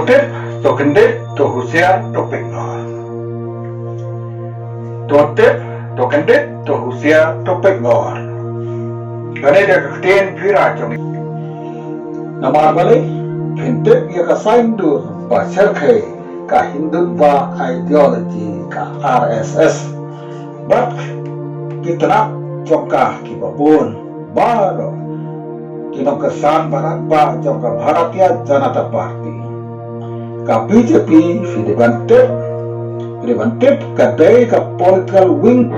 Totip, tokendit, tohusia, topiknor. Totip, tokendit, tohusia, topiknor. Gane dia ketin pira jong. Nama balik, hintip ia kasaindur pasal ke Hindutva ideologi ka RSS. Bat kita nak jongkah kibabun baru kinong kesan barat ba jongkah Bharatiya Janata Party. Ka BJP Fidibantit kadai ka political wing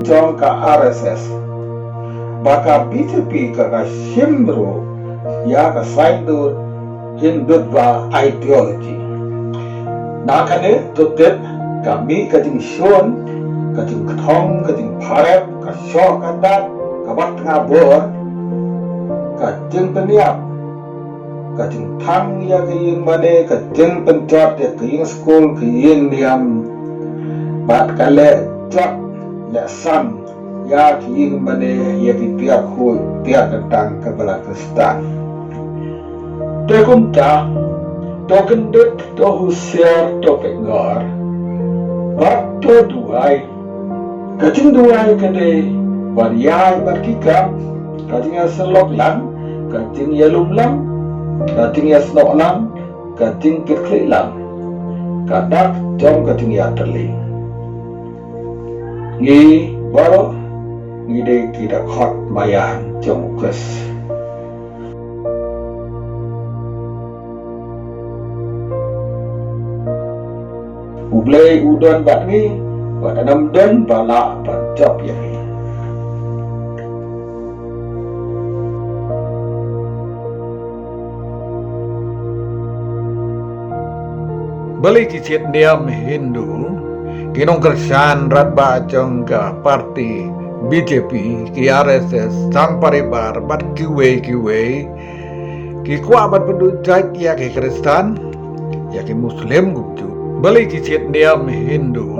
jong ka RSS. Baka BJP ka simbro ya ka saindur Hindutva ideologi. Nakane tutip kami kajing Shon, kajing Kthong, kajing Bharat, ka Shaw kandat, ka Bat ngabor, kajing peniap, kajing Thang ya kaying mane, kajing pencot ya kaying school, kaying niam, bat kale jot ya san ya kaying mane ya tiap hui tiap tentang kebala Kristan. Tekumta tokendit tohusia topiknor bat to duai kajing duai kade variai barkikam kajing selok lang kajing yalum lang kajing snok lang kajing kirklik lang kadak jong kajing terling ngi baro ngi de kita khot mayan jong kes. Ublay udon bat ni, bat anam don bala bat job yang ni. Balik cicit niam Hindu, kinong kersan rat ba jong ka parti BJP, ki RSS, sang paribar bat kiwe, ki kuat bat penduduk ya ki Kristen, ya ki Muslim gucu. Balik cicit niam Hindu,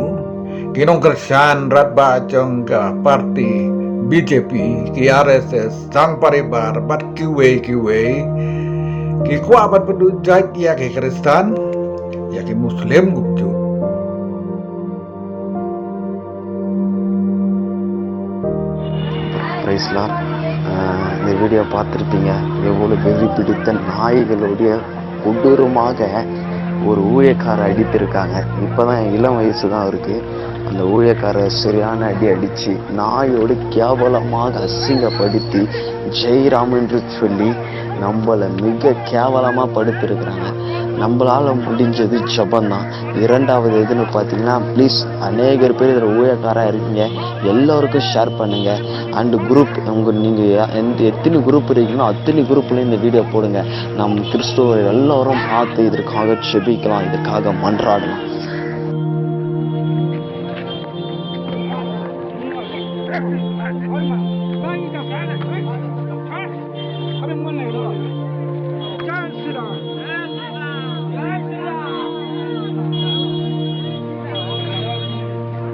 kinong kersan rat ba jong ka parti BJP, ki RSS, sang paribar bat kiwe, ki kuat bat penduduk ya ki Kristen, ya ki Muslim gucu. Praise Lord. இந்த வீடியோ பார்த்துருப்பீங்க. எவ்வளோ வெறி பிடித்த நாய்களுடைய கொடூரமாக ஒரு ஊழியக்காரை அடித்திருக்காங்க. இப்போதான் இளம் வயசு தான் அவருக்கு. அந்த ஊழியக்காரை சரியான அடி அடித்து நாயோடு கேவலமாக அசிங்கப்படுத்தி ஜெய்ராம் என்று சொல்லி நம்மளை மிக கேவலமாக படுத்திருக்கிறாங்க. நம்மளால் முடிஞ்சது ஜபந்தான். இரண்டாவது எதுன்னு பார்த்தீங்கன்னா, ப்ளீஸ் அநேகர் பேர் இதில் ஊழியக்காராக இருக்கீங்க, எல்லோருக்கும் ஷேர் பண்ணுங்கள். அண்டு குரூப் நீங்கள் எத்தனை குரூப் இருக்கீங்களோ அத்தனை குரூப்லேயும் இந்த வீடியோ போடுங்க. நம் கிறிஸ்துவ எல்லோரும் பார்த்து இதற்காக செபிக்கலாம், இதற்காக மன்றாடலாம்.